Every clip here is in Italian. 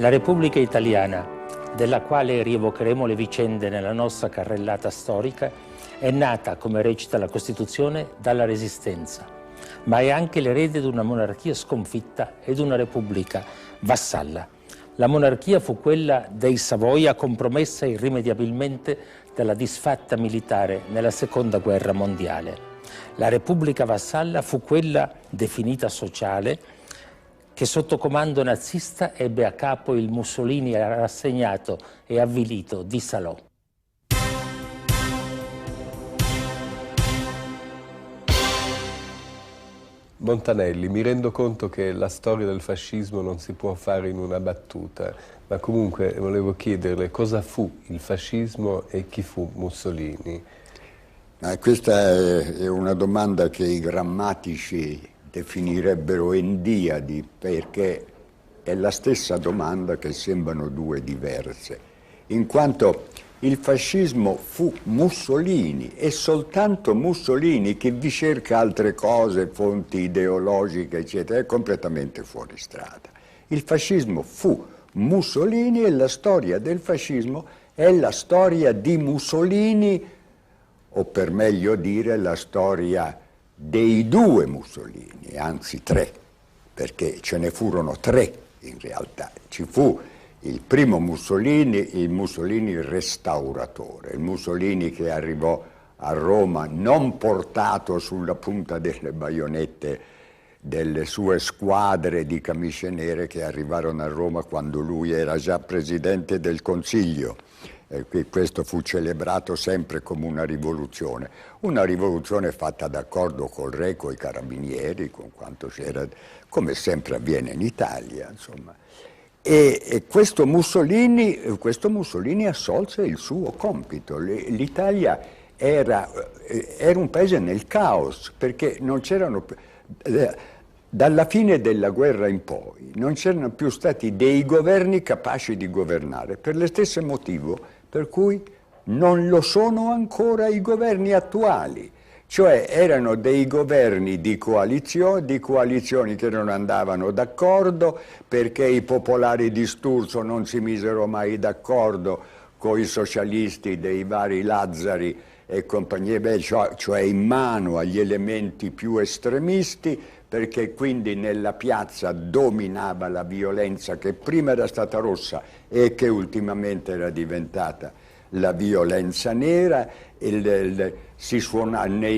La Repubblica Italiana, della quale rievocheremo le vicende nella nostra carrellata storica, è nata, come recita la Costituzione, dalla Resistenza, ma è anche l'erede di una monarchia sconfitta e di una Repubblica vassalla. La monarchia fu quella dei Savoia, compromessa irrimediabilmente dalla disfatta militare nella Seconda Guerra Mondiale. La Repubblica vassalla fu quella definita sociale che sotto comando nazista ebbe a capo il Mussolini rassegnato e avvilito di Salò. Montanelli, mi rendo conto che la storia del fascismo non si può fare in una battuta, ma comunque volevo chiederle cosa fu il fascismo e chi fu Mussolini? Questa è una domanda che i grammatici definirebbero endiadi, perché è la stessa domanda che sembrano due diverse, in quanto il fascismo fu Mussolini e soltanto Mussolini. Chi vi cerca altre cose, fonti ideologiche, eccetera, è completamente fuori strada. Il fascismo fu Mussolini e la storia del fascismo è la storia di Mussolini, o per meglio dire la storia dei due Mussolini, anzi tre, perché ce ne furono tre in realtà. Ci fu il primo Mussolini, il Mussolini restauratore, il Mussolini che arrivò a Roma non portato sulla punta delle baionette delle sue squadre di camicie nere che arrivarono a Roma quando lui era già presidente del Consiglio. Questo fu celebrato sempre come una rivoluzione fatta d'accordo col re, coi carabinieri, con quanto c'era, come sempre avviene in Italia, insomma. E questo Mussolini assolse il suo compito. L'Italia era un paese nel caos, perché non c'erano, dalla fine della guerra in poi, non c'erano più stati dei governi capaci di governare, per lo stesso motivo per cui non lo sono ancora i governi attuali. Cioè erano dei governi di coalizioni che non andavano d'accordo, perché i popolari di Sturzo non si misero mai d'accordo con i socialisti dei vari Lazzari e compagnia, cioè in mano agli elementi più estremisti, perché quindi nella piazza dominava la violenza che prima era stata rossa e che ultimamente era diventata la violenza nera. Nei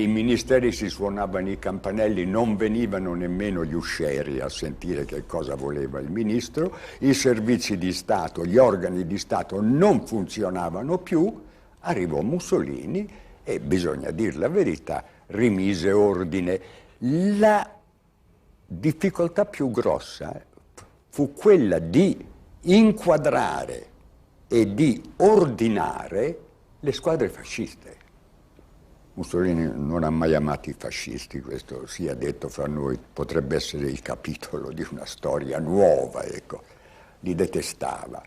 ministeri si suonavano i campanelli, non venivano nemmeno gli uscieri a sentire che cosa voleva il ministro, i servizi di Stato, gli organi di Stato non funzionavano più. Arrivò Mussolini e, bisogna dire la verità, rimise ordine. La difficoltà più grossa fu quella di inquadrare e di ordinare le squadre fasciste. Mussolini non ha mai amato i fascisti, questo sia detto fra noi, potrebbe essere il capitolo di una storia nuova, ecco, li detestava.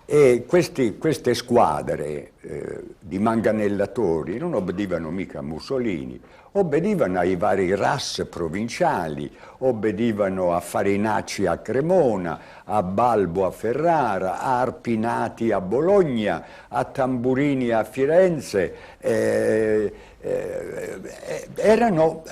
E queste squadre di manganellatori non obbedivano mica a Mussolini, obbedivano ai vari RAS provinciali, obbedivano a Farinacci a Cremona, a Balbo a Ferrara, a Arpinati a Bologna, a Tamburini a Firenze. Erano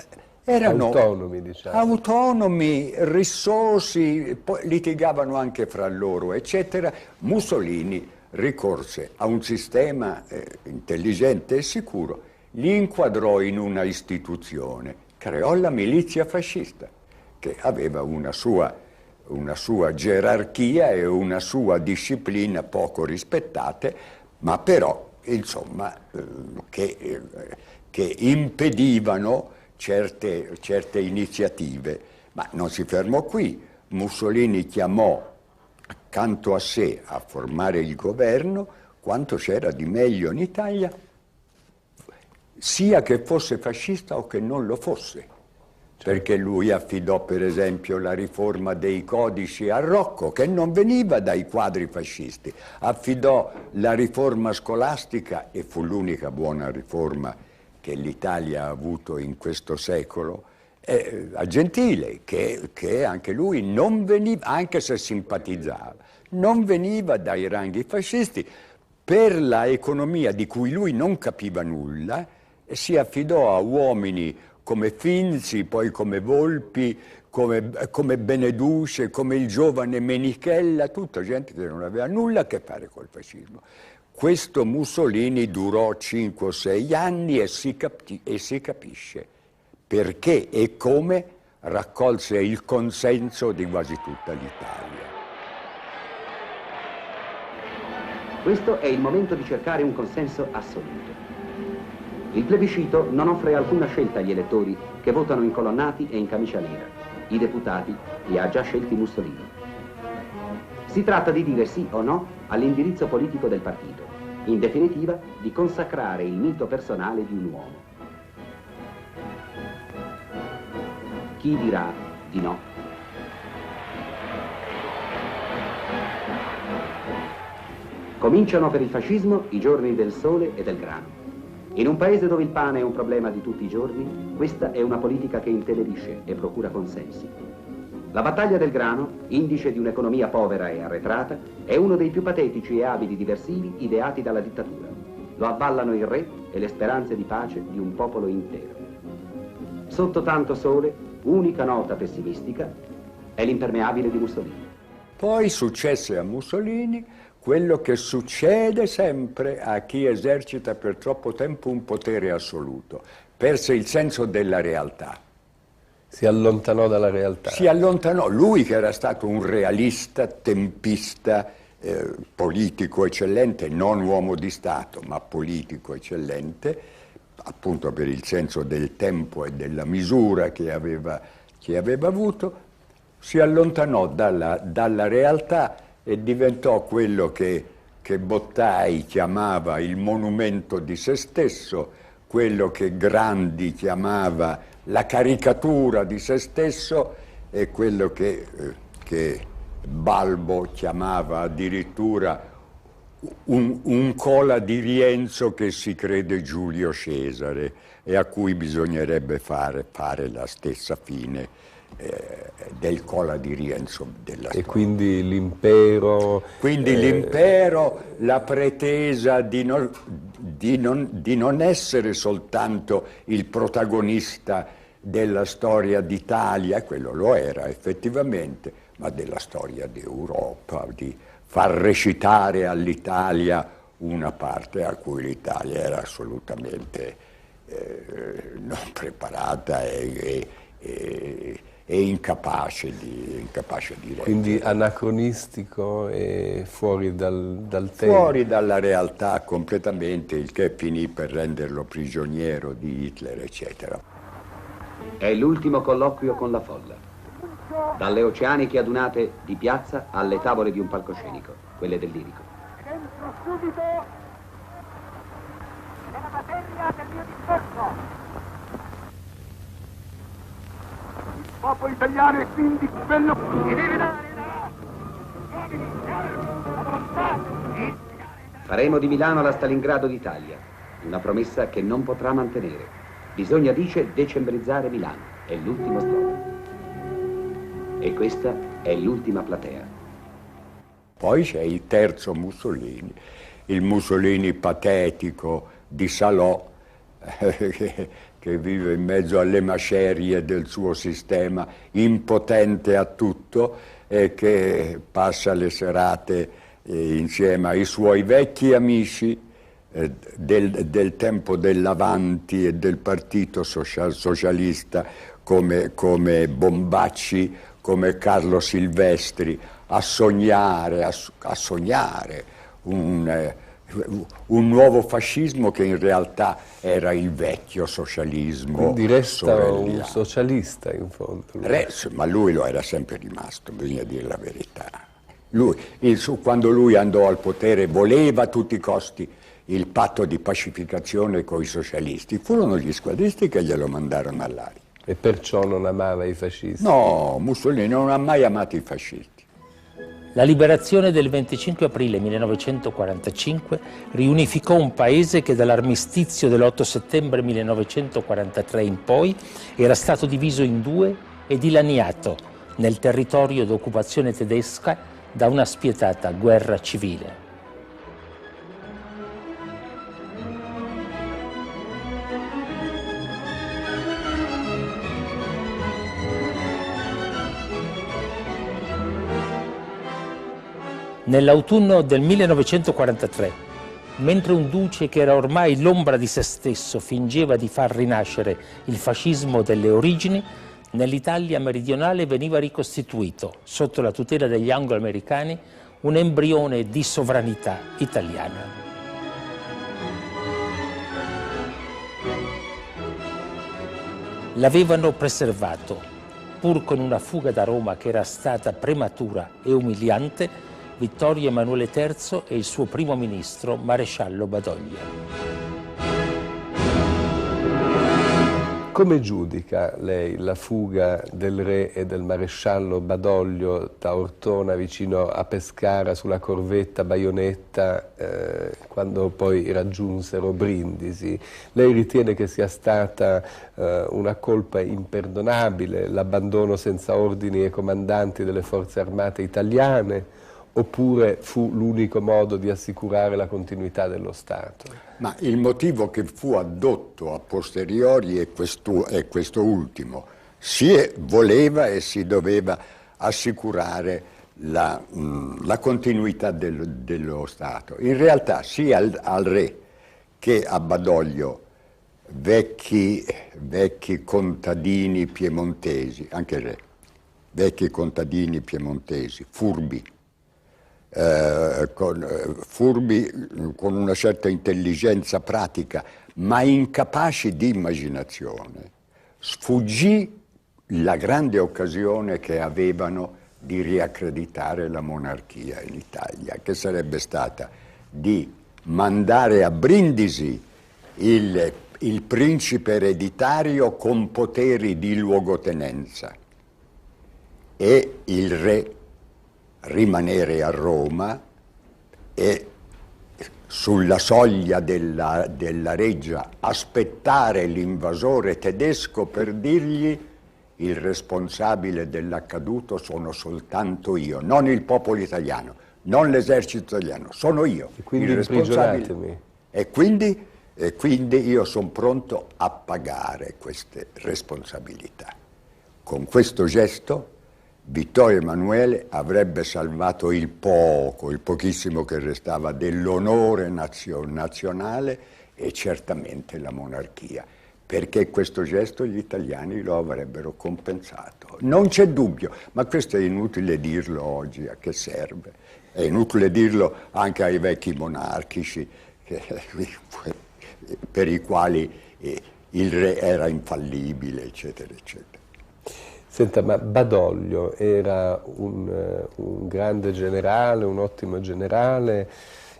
autonomi, diciamo. Autonomi, rissosi, poi litigavano anche fra loro, eccetera. Mussolini ricorse a un sistema intelligente e sicuro, li inquadrò in una istituzione, creò la milizia fascista, che aveva una sua gerarchia e una sua disciplina poco rispettate, ma però, insomma, che impedivano certe iniziative. Ma non si fermò qui. Mussolini chiamò accanto a sé a formare il governo quanto c'era di meglio in Italia, sia che fosse fascista o che non lo fosse. Perché lui affidò per esempio la riforma dei codici a Rocco, che non veniva dai quadri fascisti, affidò la riforma scolastica, e fu l'unica buona riforma che l'Italia ha avuto in questo secolo, a Gentile, che anche lui non veniva, anche se simpatizzava, non veniva dai ranghi fascisti, per la economia di cui lui non capiva nulla, e si affidò a uomini come Finzi, poi come Volpi, come Beneduce, come il giovane Menichella, tutta gente che non aveva nulla a che fare col fascismo. Questo Mussolini durò 5 o 6 anni e si capisce perché e come raccolse il consenso di quasi tutta l'Italia. Questo è il momento di cercare un consenso assoluto. Il plebiscito non offre alcuna scelta agli elettori che votano incolonnati e in camicia nera. I deputati li ha già scelti Mussolini. Si tratta di dire sì o no all'indirizzo politico del partito. In definitiva, di consacrare il mito personale di un uomo. Chi dirà di no? Cominciano per il fascismo i giorni del sole e del grano. In un paese dove il pane è un problema di tutti i giorni, questa è una politica che intenerisce e procura consensi. La battaglia del grano, indice di un'economia povera e arretrata, è uno dei più patetici e abili diversivi ideati dalla dittatura. Lo avvallano il re e le speranze di pace di un popolo intero. Sotto tanto sole, unica nota pessimistica, è l'impermeabile di Mussolini. Poi successe a Mussolini quello che succede sempre a chi esercita per troppo tempo un potere assoluto. Perse il senso della realtà. Si allontanò dalla realtà. Si allontanò. Lui, che era stato un realista, tempista, politico eccellente, non uomo di Stato, ma politico eccellente, appunto per il senso del tempo e della misura che aveva avuto, si allontanò dalla realtà e diventò quello che Bottai chiamava il monumento di se stesso, quello che Grandi chiamava la caricatura di se stesso e quello che Balbo chiamava addirittura un cola di Rienzo che si crede Giulio Cesare e a cui bisognerebbe fare la stessa fine del cola di Rienzo della storia. E quindi l'impero... Quindi l'impero, la pretesa di non essere soltanto il protagonista della storia d'Italia, quello lo era effettivamente, ma della storia d'Europa, di far recitare all'Italia una parte a cui l'Italia era assolutamente non preparata e incapace di reggere. Quindi anacronistico e fuori dal tempo. Fuori dalla realtà completamente, il che finì per renderlo prigioniero di Hitler, eccetera. È l'ultimo colloquio con la folla. Dalle oceaniche adunate di piazza alle tavole di un palcoscenico, quelle del lirico. Entro subito nella materia del mio discorso. Il popolo italiano è quindi quello che deve dare la volontà. Faremo di Milano la Stalingrado d'Italia, una promessa che non potrà mantenere. Bisogna, dice, decembrizzare Milano. È l'ultimo slogan. E questa è l'ultima platea. Poi c'è il terzo Mussolini, il Mussolini patetico di Salò, che vive in mezzo alle macerie del suo sistema, impotente a tutto e che passa le serate insieme ai suoi vecchi amici del tempo dell'Avanti e del partito socialista come Bombacci, come Carlo Silvestri, a sognare un nuovo fascismo che in realtà era il vecchio socialismo. Quindi resta sorelliano. un socialista in fondo. Ma lui lo era sempre rimasto, bisogna dire la verità. Quando lui andò al potere voleva a tutti i costi il patto di pacificazione con i socialisti. Furono gli squadristi che glielo mandarono all'aria. E perciò non amava i fascisti? No, Mussolini non ha mai amato i fascisti. La liberazione del 25 aprile 1945 riunificò un paese che dall'armistizio dell'8 settembre 1943 in poi era stato diviso in due e dilaniato nel territorio d'occupazione tedesca da una spietata guerra civile. Nell'autunno del 1943, mentre un duce che era ormai l'ombra di se stesso fingeva di far rinascere il fascismo delle origini, nell'Italia meridionale veniva ricostituito, sotto la tutela degli anglo-americani, un embrione di sovranità italiana. L'avevano preservato, pur con una fuga da Roma che era stata prematura e umiliante, Vittorio Emanuele III e il suo primo ministro, maresciallo Badoglio. Come giudica lei la fuga del re e del maresciallo Badoglio da Ortona vicino a Pescara sulla corvetta Baionetta quando poi raggiunsero Brindisi? Lei ritiene che sia stata una colpa imperdonabile, l'abbandono senza ordini ai comandanti delle forze armate italiane? Oppure fu l'unico modo di assicurare la continuità dello Stato? Ma il motivo che fu addotto a posteriori è questo ultimo. Voleva e si doveva assicurare la continuità dello Stato. In realtà sia al re che a Badoglio, vecchi contadini piemontesi, anche il re, vecchi contadini piemontesi, furbi, con una certa intelligenza pratica, ma incapaci di immaginazione, sfuggì la grande occasione che avevano di riaccreditare la monarchia in Italia, che sarebbe stata di mandare a Brindisi il principe ereditario con poteri di luogotenenza e il re rimanere a Roma e sulla soglia della reggia aspettare l'invasore tedesco per dirgli: il responsabile dell'accaduto sono soltanto io, non il popolo italiano, non l'esercito italiano, sono io. E quindi il responsabile. Imprigionatemi. E quindi io sono pronto a pagare queste responsabilità. Con questo gesto Vittorio Emanuele avrebbe salvato il pochissimo che restava dell'onore nazionale e certamente la monarchia, perché questo gesto gli italiani lo avrebbero compensato. Non c'è dubbio, ma questo è inutile dirlo oggi, a che serve? È inutile dirlo anche ai vecchi monarchici, per i quali il re era infallibile, eccetera, eccetera. Senta, ma Badoglio era un grande generale, un ottimo generale,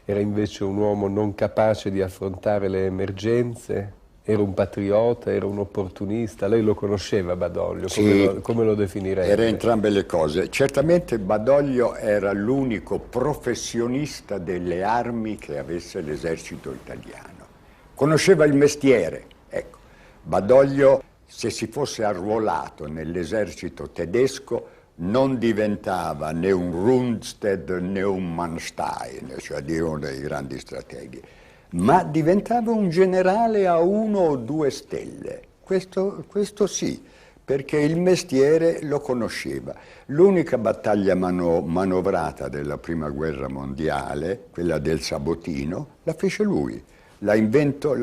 era invece un uomo non capace di affrontare le emergenze, era un patriota, era un opportunista? Lei lo conosceva Badoglio? Sì, come lo definirebbe? Era entrambe le cose. Certamente Badoglio era l'unico professionista delle armi che avesse l'esercito italiano. Conosceva il mestiere, ecco. Badoglio, se si fosse arruolato nell'esercito tedesco, non diventava né un Rundstedt né un Manstein, cioè di uno dei grandi strateghi, ma diventava un generale a 1 o 2 stelle. Questo sì, perché il mestiere lo conosceva. L'unica battaglia manovrata della Prima Guerra Mondiale, quella del Sabotino, la fece lui, l'ha inventò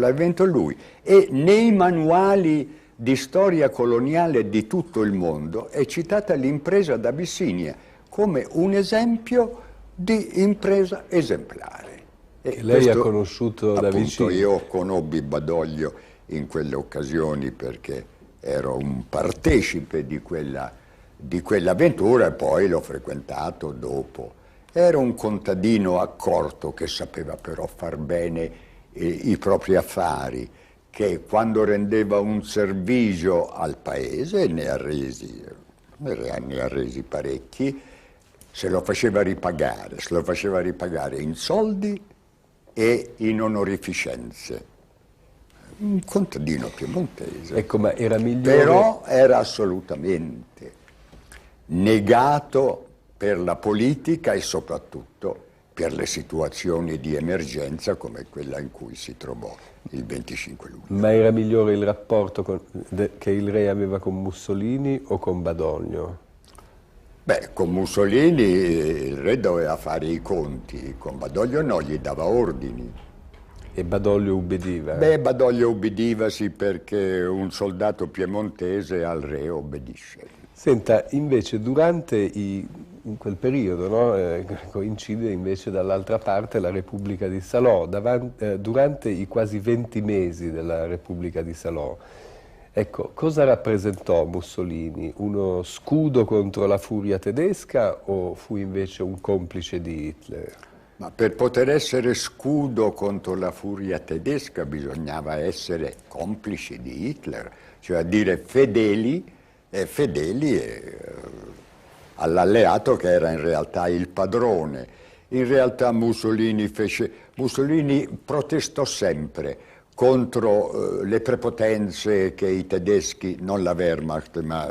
lui. E nei manuali di storia coloniale di tutto il mondo è citata l'impresa d'Abissinia come un esempio di impresa esemplare. E lei ha conosciuto da vicino? Io conobbi Badoglio in quelle occasioni perché ero un partecipe di quell'avventura e poi l'ho frequentato dopo. Era un contadino accorto che sapeva però far bene i propri affari, che quando rendeva un servigio al paese, ne ha resi parecchi, se lo faceva ripagare in soldi e in onorificenze. Un contadino piemontese. Ecco, ma era migliore... Però era assolutamente negato per la politica e soprattutto per le situazioni di emergenza come quella in cui si trovò il 25 luglio. Ma era migliore il rapporto che il re aveva con Mussolini o con Badoglio? Beh, con Mussolini il re doveva fare i conti, con Badoglio no, gli dava ordini. E Badoglio ubbidiva? Beh, Badoglio ubbidiva sì, perché un soldato piemontese al re obbedisce. Senta, invece in quel periodo, no, coincide invece dall'altra parte la Repubblica di Salò, durante i quasi 20 mesi della Repubblica di Salò. Ecco, cosa rappresentò Mussolini? Uno scudo contro la furia tedesca o fu invece un complice di Hitler? Ma per poter essere scudo contro la furia tedesca bisognava essere complici di Hitler, cioè a dire fedeli all'alleato che era in realtà il padrone. In realtà Mussolini protestò sempre contro le prepotenze che i tedeschi, non la Wehrmacht ma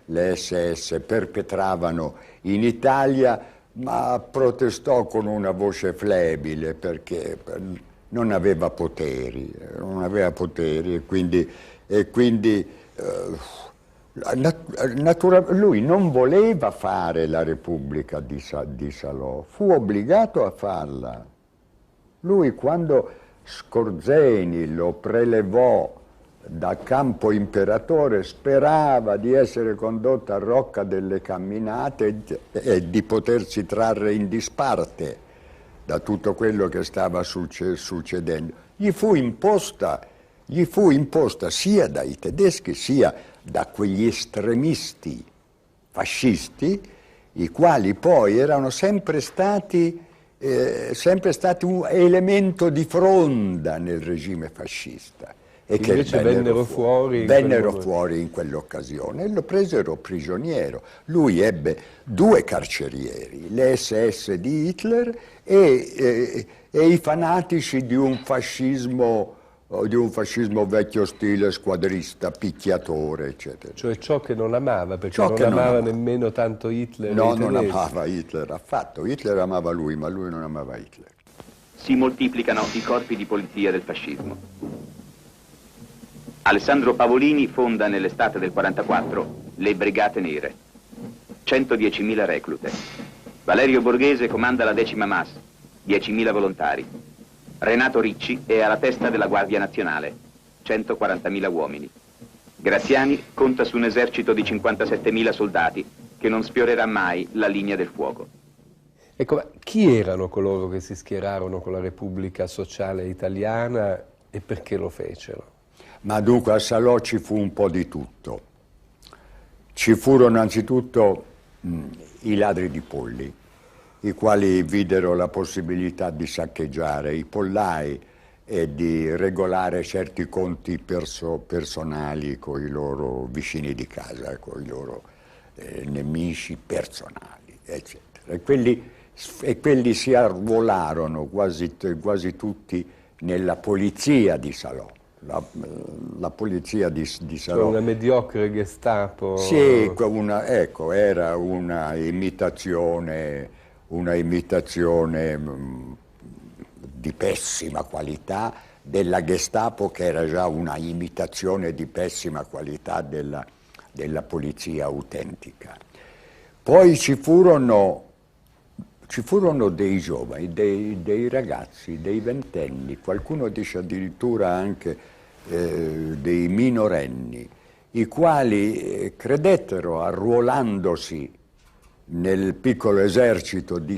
le SS, perpetravano in Italia, ma protestò con una voce flebile perché non aveva poteri e quindi lui non voleva fare la Repubblica di Salò, fu obbligato a farla. Lui quando Skorzeny lo prelevò da Campo Imperatore sperava di essere condotto a Rocca delle Camminate e di potersi trarre in disparte da tutto quello che stava succedendo. Gli fu imposta sia dai tedeschi sia da quegli estremisti fascisti, i quali poi erano sempre stati un elemento di fronda nel regime fascista. E che invece vennero fuori in quell'occasione e lo presero prigioniero. Lui ebbe 2 carcerieri, le SS di Hitler e i fanatici di un fascismo vecchio stile, squadrista, picchiatore, eccetera. Cioè ciò che non amava, perché non amava nemmeno tanto Hitler. No, non amava Hitler affatto. Hitler amava lui, ma lui non amava Hitler. Si moltiplicano i corpi di polizia del fascismo. Alessandro Pavolini fonda nell'estate del 44 le Brigate Nere, 110.000 reclute. Valerio Borghese comanda la 10ª MAS, 10.000 volontari. Renato Ricci è alla testa della Guardia Nazionale, 140.000 uomini. Graziani conta su un esercito di 57.000 soldati che non sfiorerà mai la linea del fuoco. Ecco, ma chi erano coloro che si schierarono con la Repubblica Sociale Italiana e perché lo fecero? Ma dunque a Salò ci fu un po' di tutto. Ci furono anzitutto i ladri di polli, i quali videro la possibilità di saccheggiare i pollai e di regolare certi conti personali con i loro vicini di casa, con i loro nemici personali, eccetera. E quelli si arruolarono quasi tutti nella polizia di Salò. La polizia di Salò. Cioè una mediocre Gestapo. Sì, era una imitazione di pessima qualità della Gestapo, che era già una imitazione di pessima qualità della polizia autentica. Poi ci furono dei giovani, dei ragazzi, dei ventenni, qualcuno dice addirittura anche dei minorenni, i quali credettero, arruolandosi nel piccolo esercito di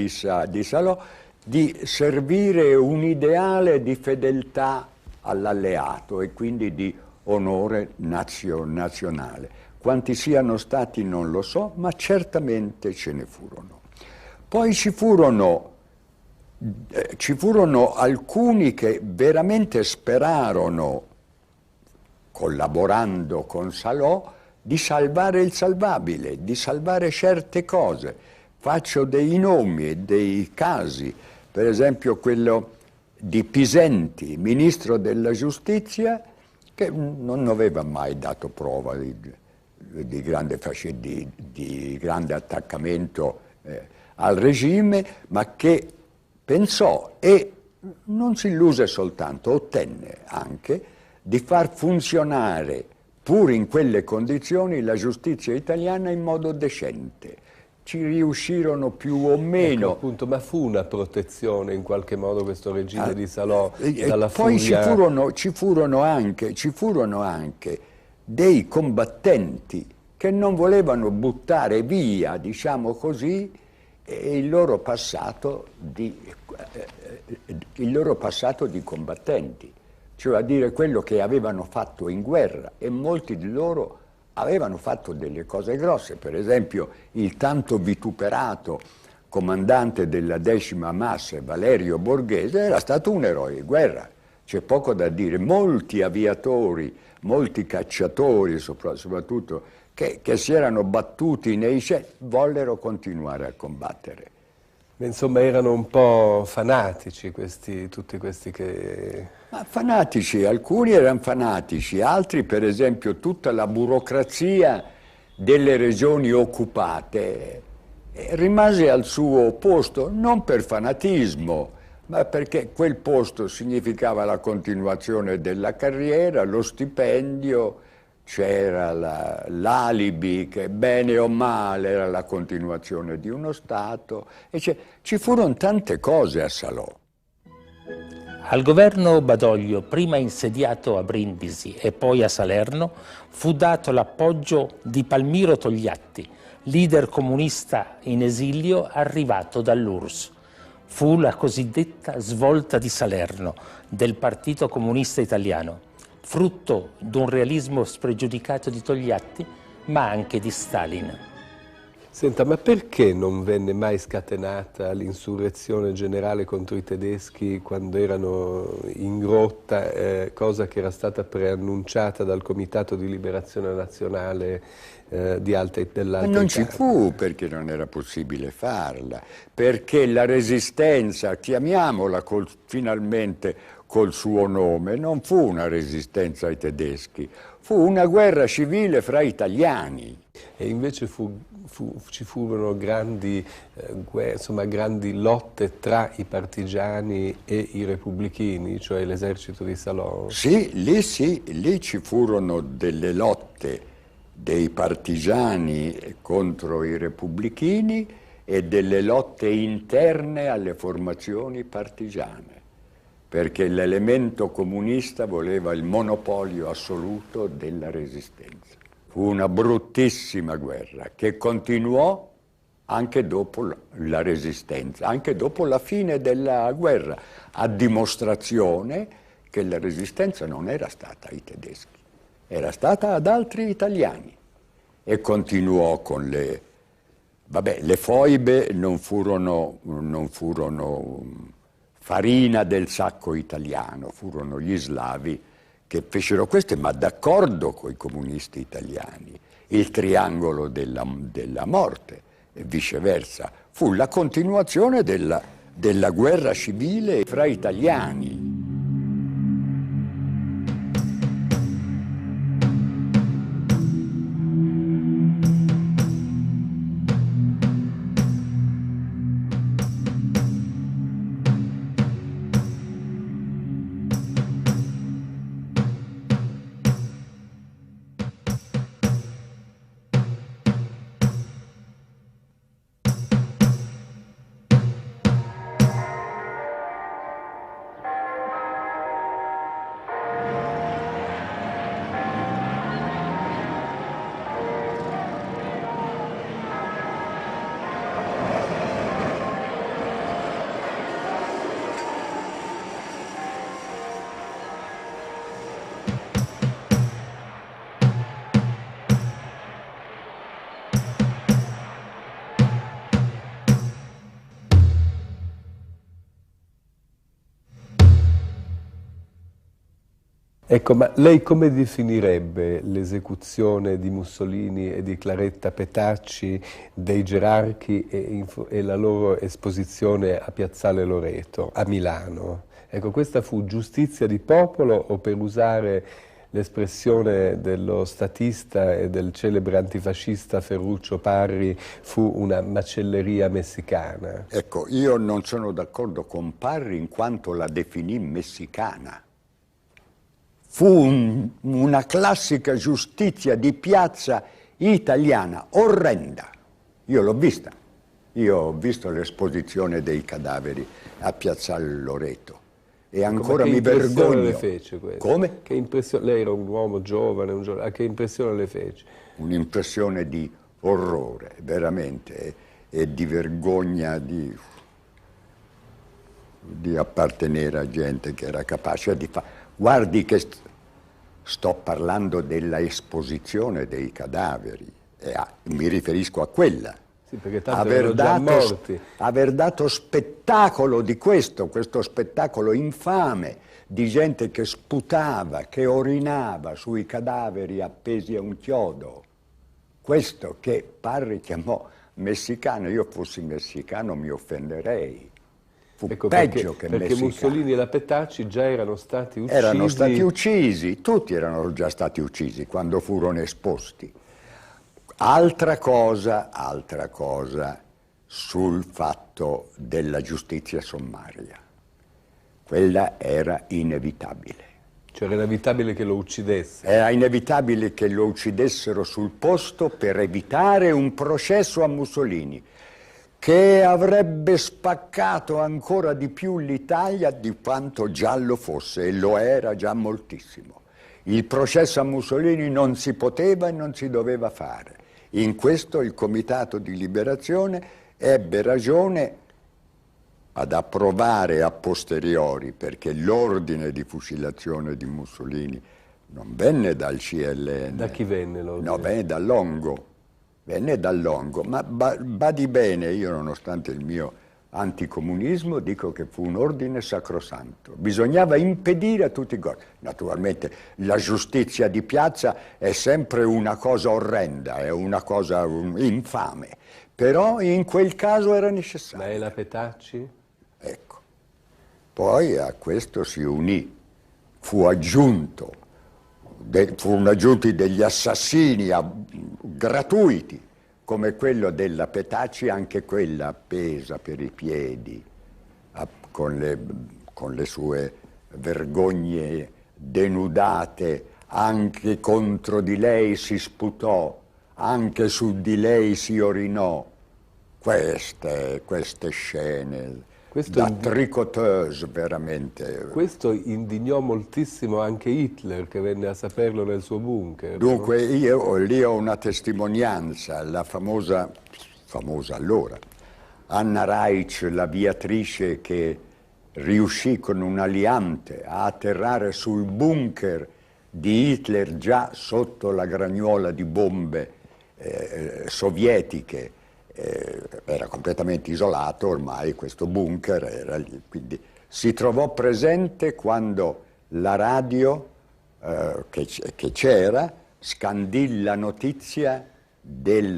Salò, di servire un ideale di fedeltà all'alleato e quindi di onore nazionale. Quanti siano stati non lo so, ma certamente ce ne furono. Poi ci furono alcuni che veramente sperarono, collaborando con Salò, di salvare il salvabile, di salvare certe cose, Faccio dei nomi e dei casi, per esempio quello di Pisenti, ministro della giustizia, che non aveva mai dato prova di grande attaccamento al regime, ma che pensò e non si illuse soltanto, ottenne anche di far funzionare, pur in quelle condizioni, la giustizia italiana in modo decente. Ci riuscirono più o meno. Ecco, appunto, ma fu una protezione in qualche modo questo regime di Salò dalla poi furia? ci furono anche dei combattenti che non volevano buttare via, diciamo così, il loro passato di combattenti, cioè a dire quello che avevano fatto in guerra, e molti di loro avevano fatto delle cose grosse. Per esempio il tanto vituperato comandante della 10ª Masse, Valerio Borghese, era stato un eroe di guerra, c'è poco da dire. Molti aviatori, molti cacciatori soprattutto, che si erano battuti nei cieli, vollero continuare a combattere. Insomma, erano un po' fanatici tutti questi che... Ma fanatici, alcuni erano fanatici, altri, per esempio, tutta la burocrazia delle regioni occupate rimase al suo posto, non per fanatismo, ma perché quel posto significava la continuazione della carriera, lo stipendio, c'era l'alibi che bene o male era la continuazione di uno Stato, e ci furono tante cose a Salò. Al governo Badoglio, prima insediato a Brindisi e poi a Salerno, fu dato l'appoggio di Palmiro Togliatti, leader comunista in esilio arrivato dall'URSS. Fu la cosiddetta svolta di Salerno del Partito Comunista Italiano, frutto di un realismo spregiudicato di Togliatti, ma anche di Stalin. Senta, ma perché non venne mai scatenata l'insurrezione generale contro i tedeschi quando erano in rotta, cosa che era stata preannunciata dal Comitato di Liberazione Nazionale dell'Alta Italia? Non ci fu, perché non era possibile farla, perché la resistenza, chiamiamola finalmente col suo nome, non fu una resistenza ai tedeschi, fu una guerra civile fra italiani. E invece ci furono grandi lotte tra i partigiani e i repubblichini, cioè l'esercito di Salò? Sì, lì ci furono delle lotte dei partigiani contro i repubblichini e delle lotte interne alle formazioni partigiane, perché l'elemento comunista voleva il monopolio assoluto della resistenza. Fu una bruttissima guerra che continuò anche dopo la resistenza, anche dopo la fine della guerra, a dimostrazione che la resistenza non era stata ai tedeschi, era stata ad altri italiani, e continuò con le... Vabbè, le foibe non furono farina del sacco italiano, furono gli slavi che fecero queste, ma d'accordo con i comunisti italiani. Il triangolo della morte e viceversa fu la continuazione della guerra civile fra italiani. Ecco, ma lei come definirebbe l'esecuzione di Mussolini e di Claretta Petacci, dei gerarchi e la loro esposizione a Piazzale Loreto, a Milano? Ecco, questa fu giustizia di popolo o, per usare l'espressione dello statista e del celebre antifascista Ferruccio Parri, fu una macelleria messicana? Ecco, io non sono d'accordo con Parri in quanto la definì messicana. Fu una classica giustizia di piazza italiana, orrenda. Io l'ho vista. Io ho visto l'esposizione dei cadaveri a Piazzale Loreto e ancora mi vergogno. Le fece questo? Come? Che impressione? Lei era un uomo giovane, che impressione le fece? Un'impressione di orrore, veramente, e di vergogna di appartenere a gente che era capace di fare. Guardi che sto parlando della esposizione dei cadaveri, mi riferisco a quella. Sì, perché tanti erano già morti. Aver dato spettacolo di questo spettacolo infame di gente che sputava, che orinava sui cadaveri appesi a un chiodo. Questo che Parri chiamò messicano, io fossi messicano mi offenderei. Fu ecco, peggio perché messicano. Mussolini e la Petacci già erano stati uccisi. Erano stati uccisi, tutti erano già stati uccisi quando furono esposti. Altra cosa sul fatto della giustizia sommaria. Quella era inevitabile. Cioè era inevitabile che lo uccidesse. Era inevitabile che lo uccidessero sul posto per evitare un processo a Mussolini, che avrebbe spaccato ancora di più l'Italia di quanto già lo fosse, e lo era già moltissimo. Il processo a Mussolini non si poteva e non si doveva fare. In questo il Comitato di Liberazione ebbe ragione ad approvare a posteriori, perché l'ordine di fucilazione di Mussolini non venne dal CLN. Da chi venne l'ordine? No, venne da Longo. Venne da Longo, ma badi bene, io nonostante il mio anticomunismo dico che fu un ordine sacrosanto. Bisognava impedire a tutti i costi. Naturalmente la giustizia di piazza è sempre una cosa orrenda, è una cosa infame, però in quel caso era necessario. Ma è la Petacci? Ecco. Poi a questo si unì, furono aggiunti degli assassini gratuiti, come quello della Petacci, anche quella appesa per i piedi, con le sue vergogne denudate, anche contro di lei si sputò, anche su di lei si orinò. Queste scene da tricoteuse, veramente. Questo indignò moltissimo anche Hitler, che venne a saperlo nel suo bunker. Dunque, no? Io lì ho una testimonianza, la famosa allora, Anna Reich, l'aviatrice che riuscì con un aliante a atterrare sul bunker di Hitler già sotto la gragnuola di bombe sovietiche. Era completamente isolato ormai questo bunker, era lì, quindi si trovò presente quando la radio che c'era scandì la notizia di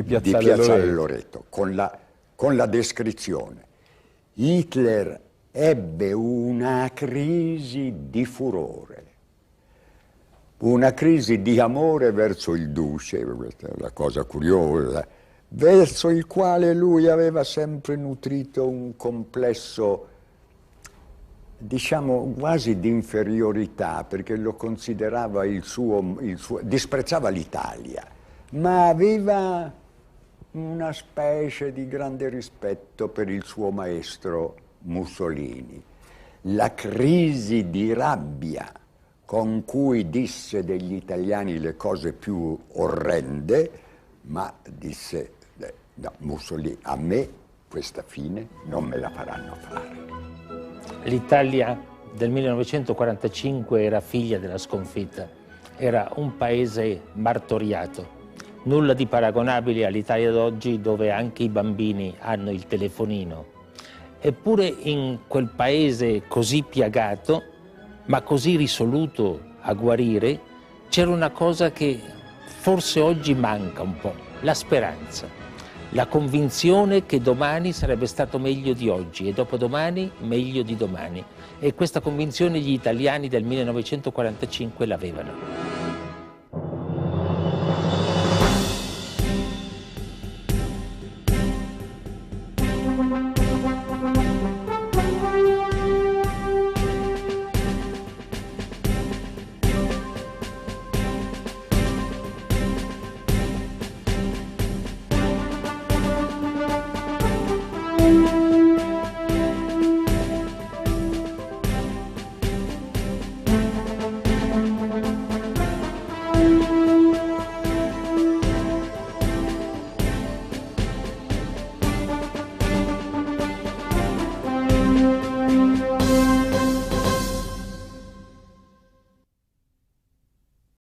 Piazzale Loreto con la descrizione. Hitler ebbe una crisi di furore, una crisi di amore verso il duce, questa è una cosa curiosa, verso il quale lui aveva sempre nutrito un complesso, diciamo, quasi di inferiorità, perché lo considerava disprezzava l'Italia, ma aveva una specie di grande rispetto per il suo maestro Mussolini. La crisi di rabbia con cui disse degli italiani le cose più orrende, ma disse, no, Mussolini, a me questa fine non me la faranno fare. L'Italia del 1945 era figlia della sconfitta, era un paese martoriato, nulla di paragonabile all'Italia d'oggi dove anche i bambini hanno il telefonino. Eppure in quel paese così piagato ma così risoluto a guarire, c'era una cosa che forse oggi manca un po', la speranza, la convinzione che domani sarebbe stato meglio di oggi e dopodomani meglio di domani. E questa convinzione gli italiani del 1945 l'avevano.